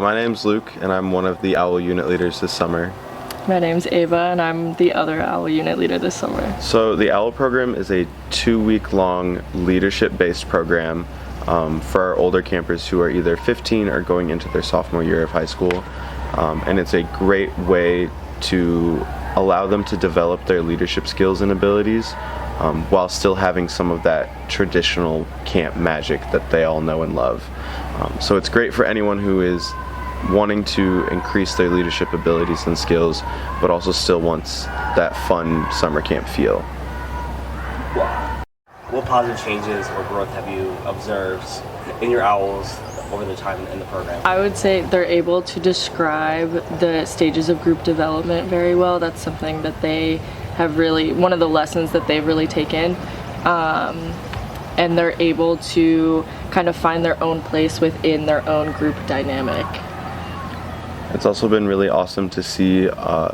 My name's Luke, and I'm one of the OWL unit leaders this summer. My name's Ava, and I'm the other OWL unit leader this summer. So the OWL program is a 2-week-long leadership-based program for our older campers who are either 15 or going into their sophomore year of high school. And it's a great way to allow them to develop their leadership skills and abilities while still having some of that traditional camp magic that they all know and love. So it's great for anyone who is wanting to increase their leadership abilities and skills, but also still wants that fun summer camp feel. What positive changes or growth have you observed in your owls over the time in the program? I would say they're able to describe the stages of group development very well. That's something that they have really, one of the lessons that they've really taken. And they're able to kind of find their own place within their own group dynamic. It's also been really awesome to see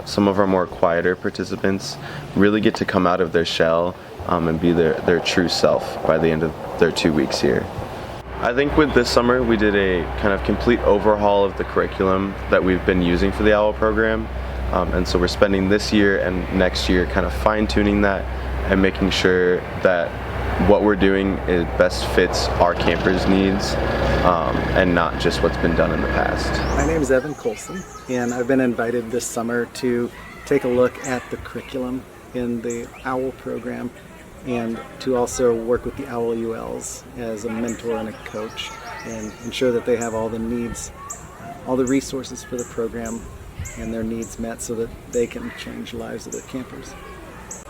some of our more quieter participants really get to come out of their shell and be their true self by the end of their 2 weeks here. I think with this summer we did a kind of complete overhaul of the curriculum that we've been using for the OWL program. And so we're spending this year and next year kind of fine-tuning that and making sure that what we're doing best fits our campers' needs and not just what's been done in the past. My name is Evan Colson, and I've been invited this summer to take a look at the curriculum in the OWL program and to also work with the O.W.Ls as a mentor and a coach and ensure that they have all the needs, all the resources for the program and their needs met so that they can change the lives of their campers.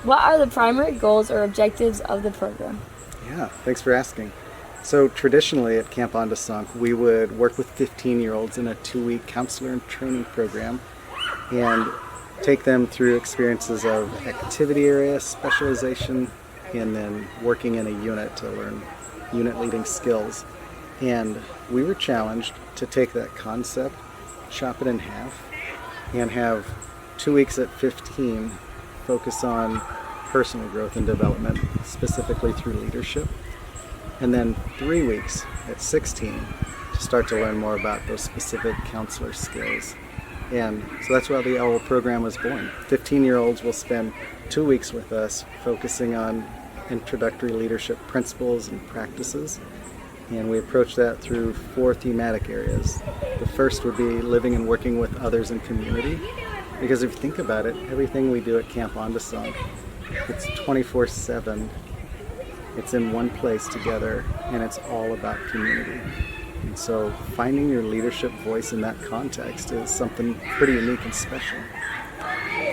What are the primary goals or objectives of the program? Yeah, thanks for asking. So traditionally at Camp Ondessonk, we would work with 15-year-olds in a 2-week counselor and training program and take them through experiences of activity area, specialization, and then working in a unit to learn unit leading skills. And we were challenged to take that concept, chop it in half, and have 2 weeks at 15 focus on personal growth and development, specifically through leadership, and then 3 weeks at 16 to start to learn more about those specific counselor skills. And so that's why the O.W.L program was born. 15-year-olds will spend 2 weeks with us focusing on introductory leadership principles and practices, and we approach that through 4 thematic areas. The first would be living and working with others in community, because if you think about it, everything we do at Camp Ondessonk, it's 24/7. It's in one place together, and it's all about community. And so finding your leadership voice in that context is something pretty unique and special.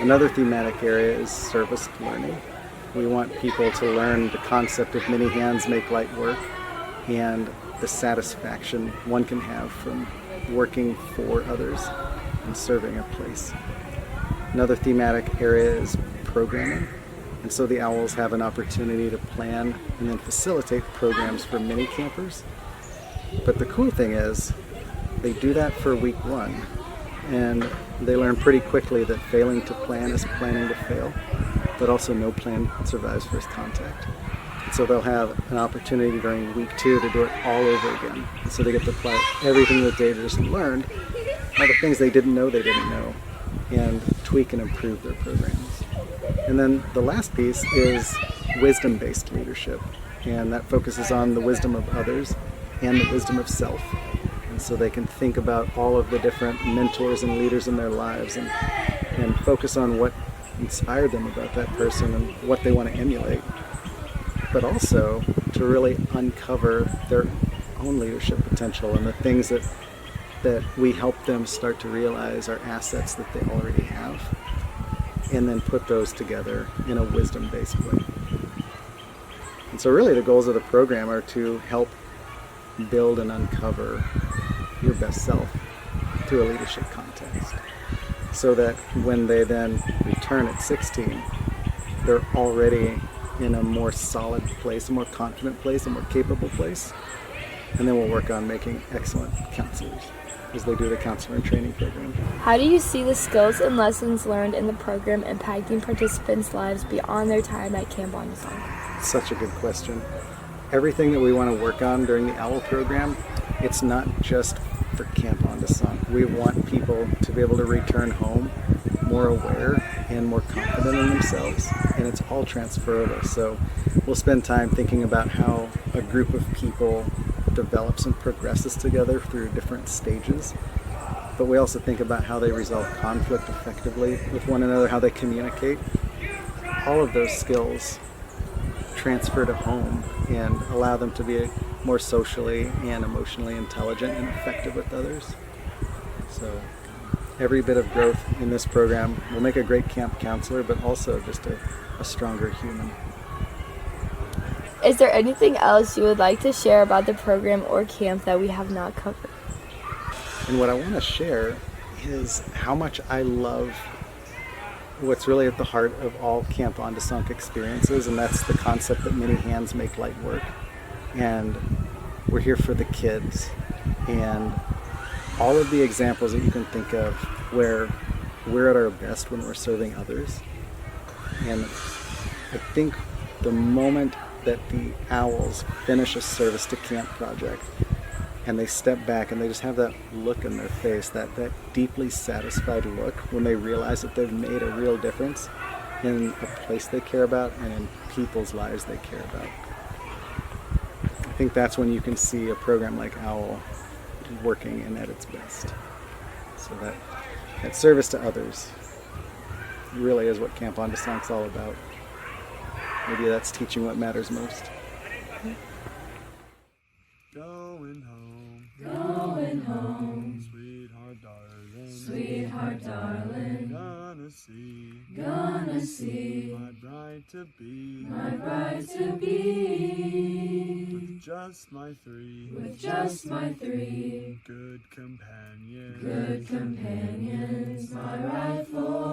Another thematic area is service learning. We want people to learn the concept of many hands make light work and the satisfaction one can have from working for others and serving a place. Another thematic area is programming. And so the OWLs have an opportunity to plan and then facilitate programs for mini campers. But the cool thing is they do that for week 1, and they learn pretty quickly that failing to plan is planning to fail, but also no plan survives first contact. And so they'll have an opportunity during week 2 to do it all over again. And so they get to apply everything that they just learned, all the things they didn't know, and tweak and improve their programs. And then the last piece is wisdom-based leadership, and that focuses on the wisdom of others and the wisdom of self. And so they can think about all of the different mentors and leaders in their lives and focus on what inspired them about that person and what they want to emulate, but also to really uncover their own leadership potential and the things that we help them start to realize are assets that they already have, and then put those together in a wisdom-based way. And so really the goals of the program are to help build and uncover your best self through a leadership context, so that when they then return at 16, they're already in a more solid place, a more confident place, a more capable place. And then we'll work on making excellent counselors as they do the counselor and training program. How do you see the skills and lessons learned in the program impacting participants' lives beyond their time at Camp Ondessonk? Such a good question. Everything that we want to work on during the O.W.L program, it's not just for Camp Ondessonk. We want people to be able to return home more aware and more confident in themselves, and it's all transferable. So we'll spend time thinking about how a group of people develops and progresses together through different stages, but we also think about how they resolve conflict effectively with one another, how they communicate. All of those skills transfer to home and allow them to be more socially and emotionally intelligent and effective with others. So every bit of growth in this program will make a great camp counselor, but also just a stronger human. Is there anything else you would like to share about the program or camp that we have not covered? And what I want to share is how much I love what's really at the heart of all Camp Ondessonk experiences, and that's the concept that many hands make light work. And we're here for the kids. And all of the examples that you can think of where we're at our best when we're serving others. And I think the moment that the owls finish a service to camp project and they step back and they just have that look in their face, that deeply satisfied look when they realize that they've made a real difference in a place they care about and in people's lives they care about. I think that's when you can see a program like OWL working and at its best. So that service to others really is what Camp Ondessonk's all about. Maybe that's teaching what matters most. Going home, Going home, sweetheart darling, sweetheart darling, gonna see my bride to be, with just my three, good good companions, companions, my rightful